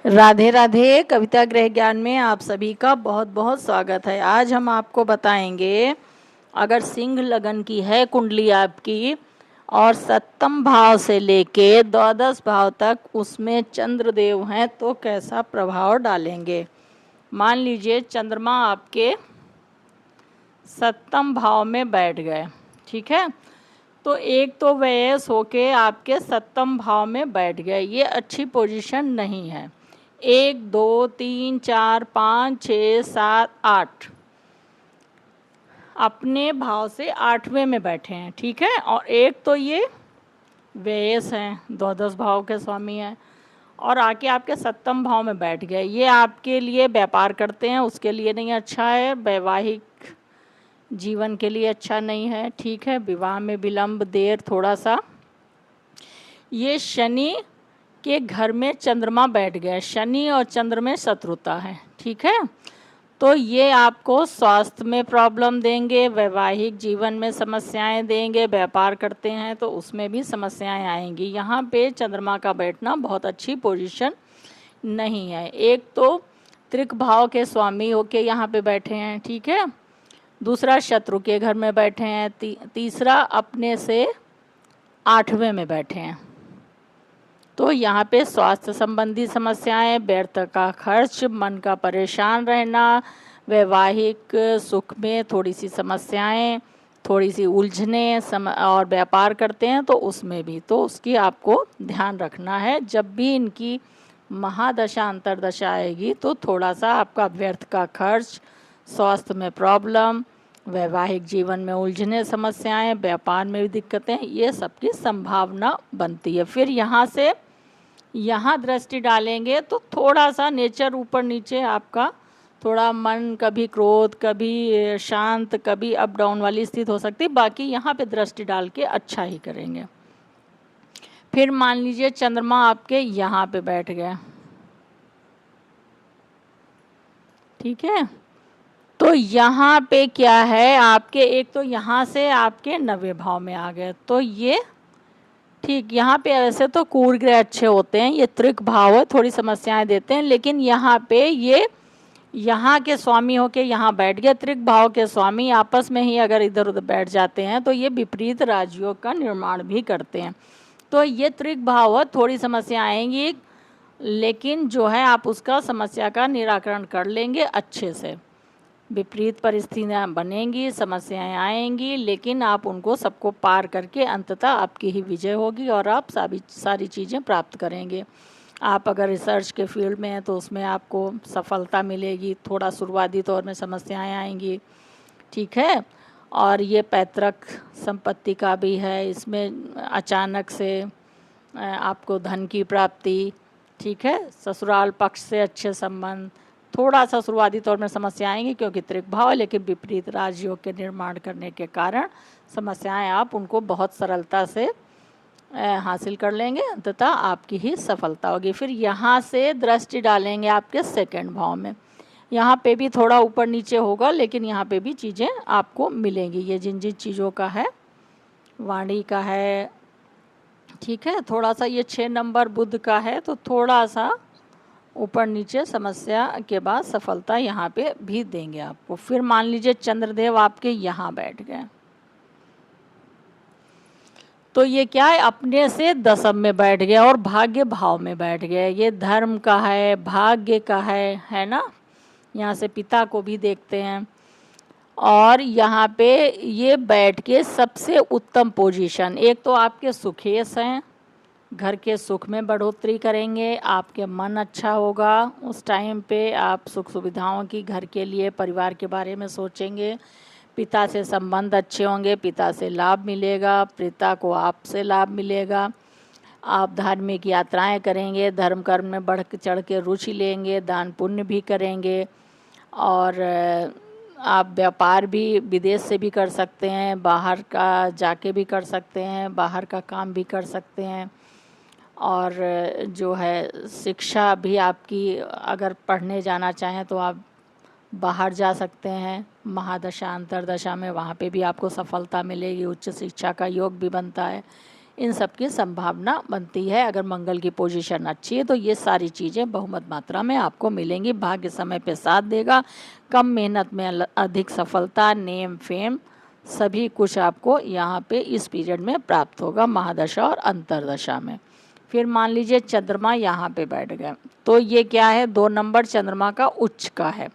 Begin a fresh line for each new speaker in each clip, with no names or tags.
राधे राधे। कविता गृह ज्ञान में आप सभी का बहुत बहुत स्वागत है। आज हम आपको बताएंगे, अगर सिंह लगन की है कुंडली आपकी और सप्तम भाव से लेके द्वादश भाव तक उसमें चंद्रदेव हैं तो कैसा प्रभाव डालेंगे। मान लीजिए चंद्रमा आपके सप्तम भाव में बैठ गए, ठीक है, तो एक तो व्यस होके आपके सप्तम भाव में बैठ गए, ये अच्छी पोजीशन नहीं है। 1 2 3 4 5 6 7 8 अपने भाव से 8वें में बैठे हैं, ठीक है। और एक तो ये व्यस हैं, द्वादश भाव के स्वामी हैं, और आके आपके सप्तम भाव में बैठ गए। ये आपके लिए व्यापार करते हैं उसके लिए नहीं अच्छा है, वैवाहिक जीवन के लिए अच्छा नहीं है, ठीक है। विवाह में विलंब देर थोड़ा सा। ये शनि के घर में चंद्रमा बैठ गए, शनि और चंद्र में शत्रुता है, ठीक है। तो ये आपको स्वास्थ्य में प्रॉब्लम देंगे, वैवाहिक जीवन में समस्याएं देंगे, व्यापार करते हैं तो उसमें भी समस्याएं आएंगी। यहाँ पे चंद्रमा का बैठना बहुत अच्छी पोजीशन नहीं है। एक तो त्रिक भाव के स्वामी होके यहाँ पे बैठे हैं, ठीक है। दूसरा शत्रु के घर में बैठे हैं, तीसरा अपने से 8वें में बैठे हैं। तो यहाँ पे स्वास्थ्य संबंधी समस्याएं, व्यर्थ का खर्च, मन का परेशान रहना, वैवाहिक सुख में थोड़ी सी समस्याएं, थोड़ी सी उलझने और व्यापार करते हैं तो उसमें भी, तो उसकी आपको ध्यान रखना है। जब भी इनकी महादशा अंतरदशा आएगी तो थोड़ा सा आपका व्यर्थ का खर्च, स्वास्थ्य में प्रॉब्लम, वैवाहिक जीवन में उलझने समस्याएं, व्यापार में भी दिक्कतें, ये सबकी संभावना बनती है। फिर यहाँ से यहाँ दृष्टि डालेंगे तो थोड़ा सा नेचर ऊपर नीचे आपका, थोड़ा मन कभी क्रोध, कभी शांत, कभी अप डाउन वाली स्थिति हो सकती है। बाकी यहाँ पे दृष्टि डाल के अच्छा ही करेंगे। फिर मान लीजिए चंद्रमा आपके यहाँ पे बैठ गया, ठीक है। तो यहाँ पे क्या है आपके, एक तो यहाँ से आपके 9वें भाव में आ गए, तो ये ठीक। यहाँ पे वैसे तो कूर ग्रह अच्छे होते हैं, ये त्रिक भाव है, थोड़ी समस्याएं देते हैं, लेकिन यहाँ पे ये यहाँ के स्वामी होके यहाँ बैठ गए। त्रिक भाव के स्वामी आपस में ही अगर इधर उधर बैठ जाते हैं तो ये विपरीत राजयोग का निर्माण भी करते हैं। तो ये त्रिक भाव है, थोड़ी समस्या आएंगी, लेकिन जो है आप उसका समस्या का निराकरण कर लेंगे अच्छे से। विपरीत परिस्थितियाँ बनेंगी, समस्याएं आएंगी, लेकिन आप उनको सबको पार करके अंततः आपकी ही विजय होगी और आप सारी चीज़ें प्राप्त करेंगे। आप अगर रिसर्च के फील्ड में हैं तो उसमें आपको सफलता मिलेगी। थोड़ा शुरुआती तौर में समस्याएं आएंगी, ठीक है। और ये पैतृक संपत्ति का भी है, इसमें अचानक से आपको धन की प्राप्ति, ठीक है। ससुराल पक्ष से अच्छे संबंध, थोड़ा सा शुरुआती तौर में समस्या आएंगी क्योंकि त्रिक भाव है, लेकिन विपरीत राजयोग के निर्माण करने के कारण समस्याएं आप उनको बहुत सरलता से हासिल कर लेंगे, अंततः आपकी ही सफलता होगी। फिर यहाँ से दृष्टि डालेंगे आपके 2nd भाव में, यहाँ पे भी थोड़ा ऊपर नीचे होगा, लेकिन यहाँ पे भी चीज़ें आपको मिलेंगी। ये जिन जिन चीज़ों का है, वाणी का है, ठीक है, थोड़ा सा ये 6 नंबर बुध का है, तो थोड़ा सा ऊपर नीचे समस्या के बाद सफलता यहाँ पे भी देंगे आपको। फिर मान लीजिए चंद्रदेव आपके यहाँ बैठ गए, तो ये क्या है, अपने से 10th में बैठ गया और भाग्य भाव में बैठ गए। ये धर्म का है, भाग्य का है ना। यहाँ से पिता को भी देखते हैं, और यहाँ पे ये बैठ के सबसे उत्तम पोजीशन, एक तो आपके सुखेश हैं, घर के सुख में बढ़ोतरी करेंगे, आपके मन अच्छा होगा। उस टाइम पे आप सुख सुविधाओं की, घर के लिए, परिवार के बारे में सोचेंगे। पिता से संबंध अच्छे होंगे, पिता से लाभ मिलेगा, पिता को आपसे लाभ मिलेगा। आप धार्मिक यात्राएं करेंगे, धर्म कर्म में बढ़ चढ़ के रुचि लेंगे, दान पुण्य भी करेंगे, और आप व्यापार भी विदेश से भी कर सकते हैं, बाहर का जाके भी कर सकते हैं, बाहर का काम भी कर सकते हैं। और जो है शिक्षा भी आपकी, अगर पढ़ने जाना चाहें तो आप बाहर जा सकते हैं महादशा अंतरदशा में, वहाँ पे भी आपको सफलता मिलेगी, उच्च शिक्षा का योग भी बनता है। इन सब की संभावना बनती है। अगर मंगल की पोजीशन अच्छी है तो ये सारी चीज़ें बहुमत मात्रा में आपको मिलेंगी। भाग्य समय पे साथ देगा, कम मेहनत में अधिक सफलता, नेम फेम सभी कुछ आपको यहाँ पे इस पीरियड में प्राप्त होगा, महादशा और अंतरदशा में। फिर मान लीजिए चंद्रमा यहाँ पे बैठ गए, तो ये क्या है, 2 नंबर चंद्रमा का उच्च का है।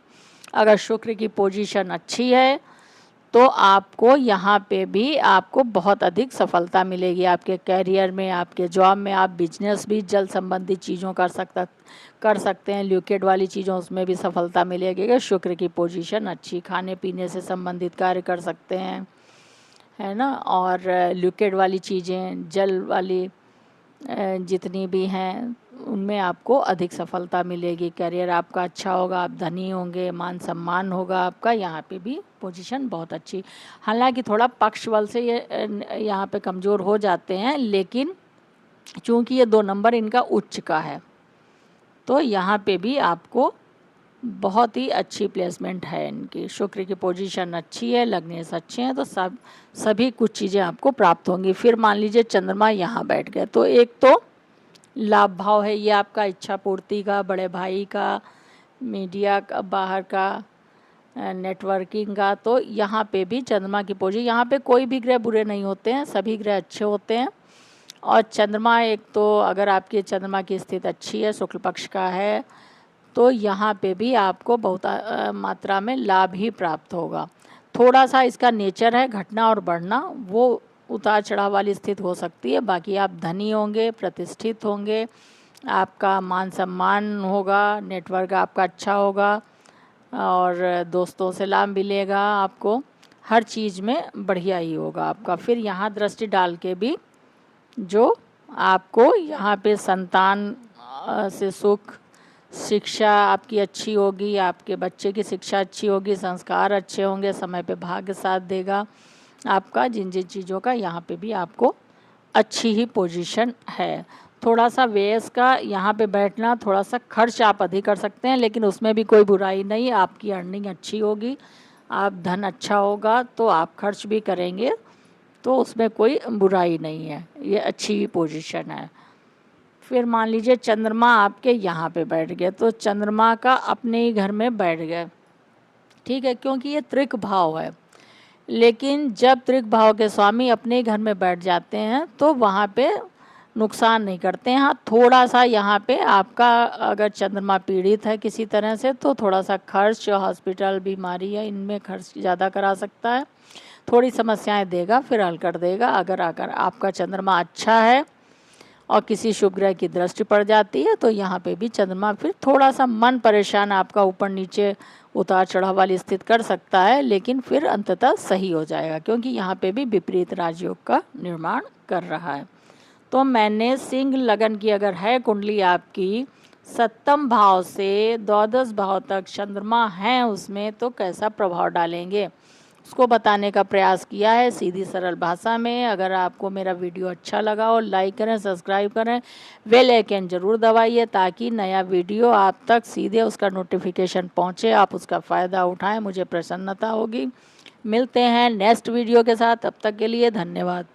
अगर शुक्र की पोजीशन अच्छी है तो आपको यहाँ पे भी आपको बहुत अधिक सफलता मिलेगी आपके कैरियर में, आपके जॉब में। आप बिजनेस भी जल संबंधित चीज़ों कर सकते हैं, लिक्विड वाली चीज़ों उसमें भी सफलता मिलेगी। शुक्र की पोजीशन अच्छी, खाने पीने से संबंधित कार्य कर सकते हैं, है ना। और लिक्विड वाली चीज़ें, जल वाली जितनी भी हैं उनमें आपको अधिक सफलता मिलेगी। करियर आपका अच्छा होगा, आप धनी होंगे, मान सम्मान होगा आपका। यहाँ पे भी पोजीशन बहुत अच्छी, हालांकि थोड़ा पक्ष बल से ये यहाँ पे कमज़ोर हो जाते हैं, लेकिन चूँकि ये 2 नंबर इनका उच्च का है तो यहाँ पे भी आपको बहुत ही अच्छी प्लेसमेंट है इनकी। शुक्र की पोजीशन अच्छी है, लग्नेश अच्छे हैं, तो सभी कुछ चीज़ें आपको प्राप्त होंगी। फिर मान लीजिए चंद्रमा यहाँ बैठ गए, तो एक तो लाभ भाव है, ये आपका इच्छा पूर्ति का, बड़े भाई का, मीडिया का, बाहर का, नेटवर्किंग का। तो यहाँ पे भी चंद्रमा की पोजीशन, यहाँ पे कोई भी ग्रह बुरे नहीं होते हैं, सभी ग्रह अच्छे होते हैं। और चंद्रमा एक तो अगर आपकी चंद्रमा की स्थिति अच्छी है, शुक्ल पक्ष का है, तो यहाँ पे भी आपको बहुत मात्रा में लाभ ही प्राप्त होगा। थोड़ा सा इसका नेचर है घटना और बढ़ना, वो उतार चढ़ाव वाली स्थिति हो सकती है। बाकी आप धनी होंगे, प्रतिष्ठित होंगे, आपका मान सम्मान होगा, नेटवर्क आपका अच्छा होगा और दोस्तों से लाभ मिलेगा आपको, हर चीज़ में बढ़िया ही होगा आपका। फिर यहाँ दृष्टि डाल के भी जो आपको यहाँ पे संतान से सुख, शिक्षा आपकी अच्छी होगी, आपके बच्चे की शिक्षा अच्छी होगी, संस्कार अच्छे होंगे, समय पे भाग्य साथ देगा आपका। जिन जिन चीज़ों का यहाँ पे भी आपको अच्छी ही पोजीशन है। थोड़ा सा व्यय का यहाँ पे बैठना, थोड़ा सा खर्च आप अधिक कर सकते हैं, लेकिन उसमें भी कोई बुराई नहीं। आपकी अर्निंग अच्छी होगी, आप धन अच्छा होगा तो आप खर्च भी करेंगे, तो उसमें कोई बुराई नहीं है, ये अच्छी पोजीशन है। फिर मान लीजिए चंद्रमा आपके यहाँ पे बैठ गए, तो चंद्रमा का अपने ही घर में बैठ गए, ठीक है, क्योंकि ये त्रिक भाव है। लेकिन जब त्रिक भाव के स्वामी अपने ही घर में बैठ जाते हैं तो वहाँ पे नुकसान नहीं करते हैं। हाँ, थोड़ा सा यहाँ पे आपका अगर चंद्रमा पीड़ित है किसी तरह से तो थोड़ा सा खर्च, हॉस्पिटल, बीमारी है, इनमें खर्च ज़्यादा करा सकता है, थोड़ी समस्याएं देगा, फिर हल कर देगा। अगर आपका चंद्रमा अच्छा है और किसी शुभ ग्रह की दृष्टि पड़ जाती है तो यहाँ पे भी चंद्रमा फिर थोड़ा सा मन परेशान, आपका ऊपर नीचे उतार चढ़ाव वाली स्थिति कर सकता है, लेकिन फिर अंततः सही हो जाएगा, क्योंकि यहाँ पे भी विपरीत राजयोग का निर्माण कर रहा है। तो मैंने सिंह लगन की अगर है कुंडली आपकी, 7वें भाव से 12 भाव तक चंद्रमा हैं उसमें, तो कैसा प्रभाव डालेंगे उसको बताने का प्रयास किया है सीधी सरल भाषा में। अगर आपको मेरा वीडियो अच्छा लगा हो, लाइक करें, सब्सक्राइब करें, बेल आइकन ज़रूर दबाइए ताकि नया वीडियो आप तक सीधे उसका नोटिफिकेशन पहुंचे, आप उसका फ़ायदा उठाएं, मुझे प्रसन्नता होगी। मिलते हैं नेक्स्ट वीडियो के साथ, तब तक के लिए धन्यवाद।